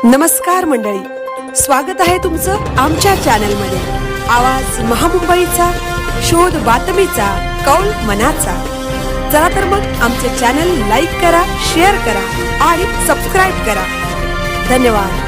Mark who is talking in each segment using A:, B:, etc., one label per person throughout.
A: नमस्कार मंडळी, स्वागत आहे तुमचं आमच्या चॅनलमध्ये। आवाज महामुंबईचा, शोध बातमीचा, कौल मनाचा। चला तर मग आमचे चॅनल लाईक करा, शेअर करा आणि सबस्क्राईब करा। धन्यवाद।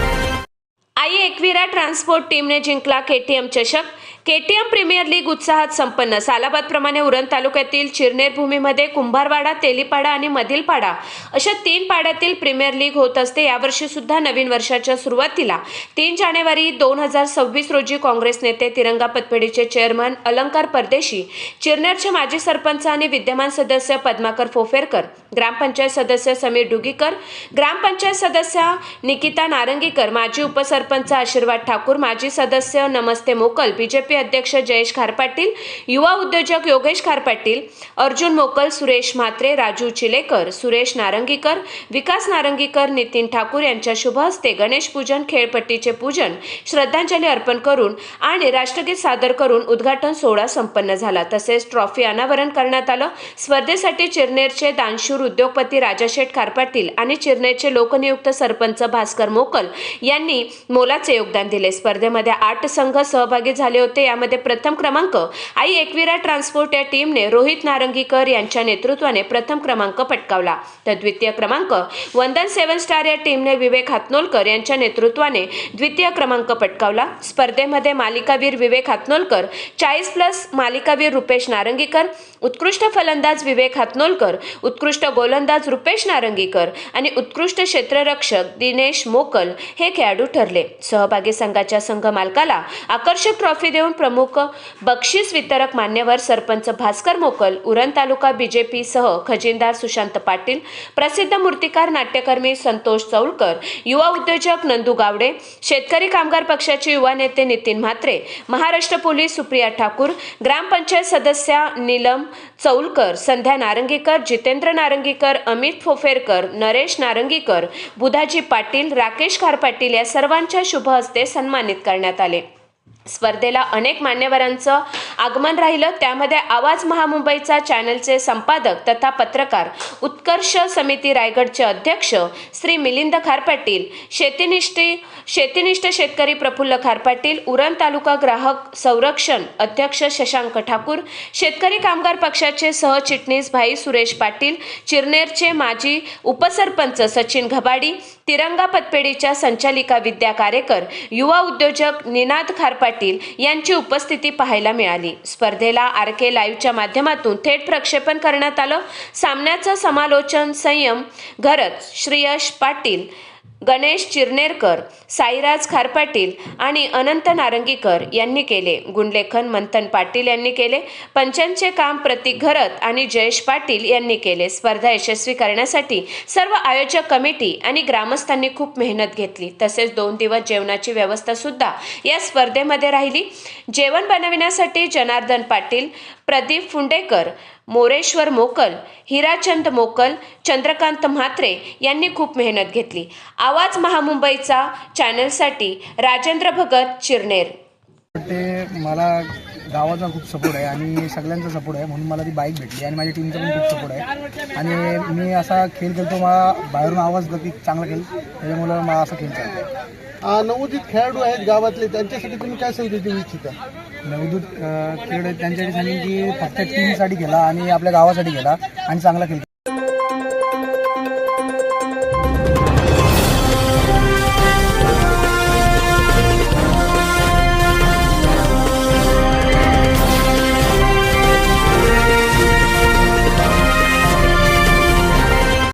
B: आई एकविरा ट्रान्सपोर्ट टीमने जिंकला केटीएम चषक। केटीएम प्रीमियर लीग उत्साहात संपन्न। सालाबादप्रमाणे उरण तालुक्यातील चिरनेर भूमीमध्ये कुंभारवाडा, तेलीपाडा आणि मधीलपाडा अशा 3 पाड्यातील प्रीमियर लीग होत असते। यावर्षी सुद्धा नवीन वर्षाच्या सुरुवातीला 3 जानेवारी 2026 रोजी काँग्रेस नेते, तिरंगा पतपेढीचे चेअरमन अलंकार परदेशी, चिरनेरचे माजी सरपंच आणि विद्यमान सदस्य पद्माकर फोफेरकर, ग्रामपंचायत सदस्य समीर डुगीकर, ग्रामपंचायत सदस्य निकिता नारंगीकर, माजी उपसरपंच आशीर्वाद ठाकूर, माजी सदस्य नमस्ते मोकल, बीजेपी अध्यक्ष जयेश खारपाटील, युवा उद्योजक योगेश खारपाटील, अर्जुन मोकल, सुरेश म्हात्रे, राजू चिलेकर, सुरेश नारंगीकर, विकास नारंगीकर, नितीन ठाकूर यांच्या शुभ हस्ते गणेश पूजन, खेळपट्टीचे पूजन, श्रद्धांजली अर्पण करून आणि राष्ट्रगीत सादर करून उद्घाटन सोहळा संपन्न झाला। तसेच ट्रॉफी अनावरण करण्यात आलं। स्पर्धेसाठी चिरनेरचे दानशूर उद्योगपती राजाशेठ खारपाटील आणि चिरनेरचे लोकनियुक्त सरपंच भास्कर मोकल यांनी मोलाचे योगदान दिले। स्पर्धेमध्ये 8 संघ सहभागी झाले होते। यामध्ये प्रथम क्रमांक आई एकविरा ट्रान्सपोर्ट या टीमने रोहित नारंगीकर यांच्या नेतृत्वाने प्रथम क्रमांक पटकावला, तर द्वितीय क्रमांक वंदन 7 स्टार या टीमने विवेक हातनोलकर यांच्या नेतृत्वाने द्वितीय क्रमांक पटकावला। स्पर्धेमध्ये मालिकावीर विवेक हातनोलकर, 40+ मालिकावीर रुपेश नारंगीकर, उत्कृष्ट फलंदाज विवेक हातनोलकर, उत्कृष्ट गोलंदाज रुपेश नारंगीकर आणि उत्कृष्ट क्षेत्ररक्षक दिनेश मोकल हे खेळाडू ठरले। सहभागी संघाच्या संघ मालकाला आकर्षक ट्रॉफी देऊन प्रमुख बक्षीस वितरक मान्यवर सरपंच भास्कर मोकल, उरण तालुका बीजेपी सह खजिनदार सुशांत पाटील, प्रसिद्ध मूर्तिकार नाट्यकर्मी संतोष चौलकर, युवा उद्योजक नंदू गावडे, शेतकरी कामगार पक्षाचे युवा नेते नितीन म्हात्रे, महाराष्ट्र पोलीस सुप्रिया ठाकूर, ग्रामपंचायत सदस्या नीलम चौलकर, संध्या नारंगीकर, जितेंद्र नारंगीकर, अमित फोफेरकर, नरेश नारंगीकर, बुधाजी पाटील, राकेश खारपाटील या सर्वांच्या शुभ हस्ते सन्मानित करण्यात आले। स्पर्धेला अनेक मान्यवरांचं आगमन राहिलं। त्यामध्ये आवाज महामुंबईचा चॅनलचे संपादक तथा पत्रकार, उत्कर्ष समिती रायगडचे अध्यक्ष श्री मिलिंद खारपाटील, शेतीनिष्ठ शेतकरी प्रफुल्ल खारपाटील, उरण तालुका ग्राहक संरक्षण अध्यक्ष शशांक ठाकूर, शेतकरी कामगार पक्षाचे सहचिटणीस भाई सुरेश पाटील, चिरनेरचे माजी उपसरपंच सचिन घबाडी, तिरंगा पतपेढीच्या संचालिका विद्या कारेकर, युवा उद्योजक निनाद खारपाटील यांची उपस्थिती पाहायला मिळाली। स्पर्धेला RK लाईव्हच्या माध्यमातून थेट प्रक्षेपण करण्यात आलं। सामन्याचं समालोचन संयम घरत, श्रेयश पाटील, गणेश चिरनेरकर, साईराज खारपाटील आणि अनंत नारंगीकर यांनी केले। गुणलेखन मंथन पाटील यांनी केले। पंचांचे काम प्रतीक घरत आणि जयेश पाटील यांनी केले। स्पर्धा यशस्वी करण्यासाठी सर्व आयोजक कमिटी आणि ग्रामस्थांनी खूप मेहनत घेतली। तसेच 2 दिवस जेवणाची व्यवस्था सुद्धा या स्पर्धेमध्ये राहिली। जेवण बनविण्यासाठी जनार्दन पाटील, प्रदीप फुंडेकर, मोरेश्वर मोकल, हिराचंद मोकल, चंद्रकांत म्हात्रे यांनी खूप मेहनत घेतली। आवाज महामुंबईचा चॅनलसाठी राजेंद्र भगत, चिरनेर।
C: मला गावाचा खूप सपोर्ट आहे आणि सगळ्यांचा सपोर्ट आहे, म्हणून मला ती बाईक भेटली आणि माझ्या टीमचा पण खूप सपोर्ट आहे। आणि मी असा खेळ खेळतो, मला बाहेरून आवाज की चांगला खेळ, त्याच्यामुळे मला असा खेळ चालतो।
D: नवोदित खेळाडू आहेत गावातले, त्यांच्यासाठी तुम्ही काय संदेश देऊ इच्छिता?
C: नवोदित खेळ त्यांच्यासाठी सांगेन की फक्त टीमसाठी खेळा आणि आपल्या गावासाठी खेळा आणि चांगला खेळ